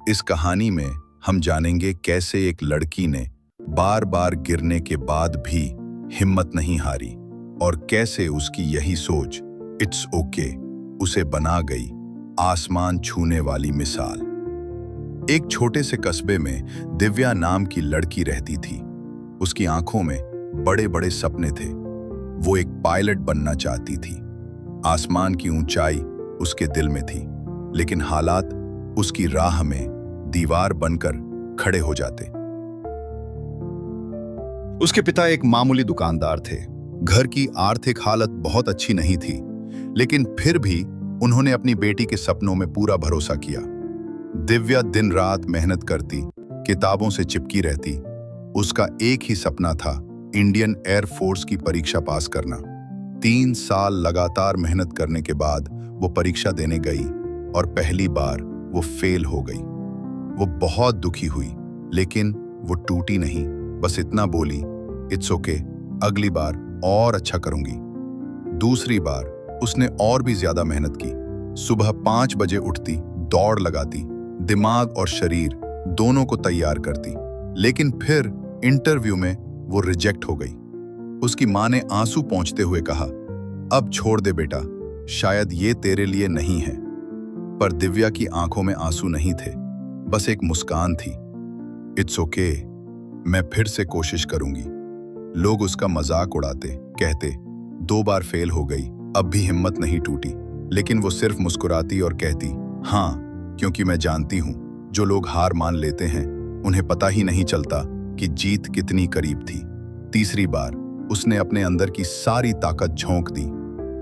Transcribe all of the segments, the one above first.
इस कहानी में हम जानेंगे कैसे एक लड़की ने बार बार गिरने के बाद भी हिम्मत नहीं हारी और कैसे उसकी यही सोच इट्स ओके उसे बना गई आसमान छूने वाली मिसाल। एक छोटे से कस्बे में दिव्या नाम की लड़की रहती थी। उसकी आंखों में बड़े बड़े सपने थे। वो एक पायलट बनना चाहती थी। आसमान की ऊंचाई उसके दिल में थी, लेकिन हालात उसकी राह में दीवार बनकर खड़े हो जाते। उसके पिता एक मामूली दुकानदार थे। घर की आर्थिक हालत बहुत अच्छी नहीं थी, लेकिन फिर भी उन्होंने अपनी बेटी के सपनों में पूरा भरोसा किया। दिव्या दिन रात मेहनत करती, किताबों से चिपकी रहती। उसका एक ही सपना था, इंडियन एयर फोर्स की परीक्षा पास करना। 3 साल लगातार मेहनत करने के बाद वो परीक्षा देने गई और पहली बार वो फेल हो गई। वो बहुत दुखी हुई, लेकिन वो टूटी नहीं। बस इतना बोली, इट्स ओके, अगली बार और अच्छा करूंगी। दूसरी बार उसने और भी ज्यादा मेहनत की। सुबह 5 बजे उठती, दौड़ लगाती, दिमाग और शरीर दोनों को तैयार करती। लेकिन फिर इंटरव्यू में वो रिजेक्ट हो गई। उसकी माँ ने आंसू पोंछते हुए कहा, अब छोड़ दे बेटा, शायद ये तेरे लिए नहीं है। पर दिव्या की आंखों में आंसू नहीं थे, बस एक मुस्कान थी। इट्स ओके, मैं फिर से कोशिश करूंगी। लोग उसका मजाक उड़ाते, कहते 2 बार फेल हो गई, अब भी हिम्मत नहीं टूटी। लेकिन वो सिर्फ मुस्कुराती और कहती, हाँ, क्योंकि मैं जानती हूं जो लोग हार मान लेते हैं उन्हें पता ही नहीं चलता कि जीत कितनी करीब थी। तीसरी बार उसने अपने अंदर की सारी ताकत झोंक दी।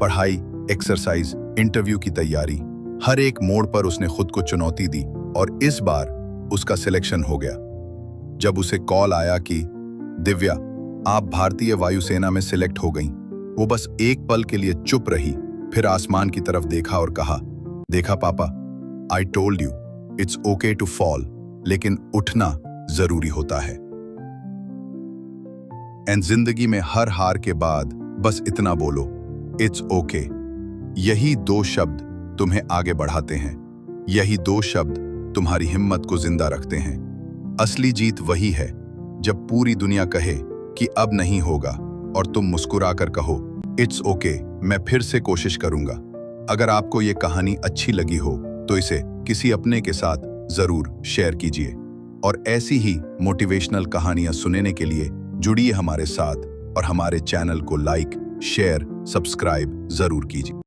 पढ़ाई, एक्सरसाइज, इंटरव्यू की तैयारी, हर एक मोड़ पर उसने खुद को चुनौती दी और इस बार उसका सिलेक्शन हो गया। जब उसे कॉल आया कि दिव्या, आप भारतीय वायुसेना में सिलेक्ट हो गईं, वो बस एक पल के लिए चुप रही, फिर आसमान की तरफ देखा और कहा, देखा पापा, I told you it's okay to fall, लेकिन उठना जरूरी होता है। एंड जिंदगी में हर हार के बाद बस इतना बोलो, इट्स ओके। यही 2 शब्द तुम्हें आगे बढ़ाते हैं। यही 2 शब्द तुम्हारी हिम्मत को जिंदा रखते हैं। असली जीत वही है जब पूरी दुनिया कहे कि अब नहीं होगा और तुम मुस्कुराकर कहो, इट्स ओके, मैं फिर से कोशिश करूंगा। अगर आपको ये कहानी अच्छी लगी हो तो इसे किसी अपने के साथ जरूर शेयर कीजिए और ऐसी ही मोटिवेशनल कहानियां सुनने के लिए जुड़िए हमारे साथ और हमारे चैनल को लाइक, शेयर, सब्सक्राइब जरूर कीजिए।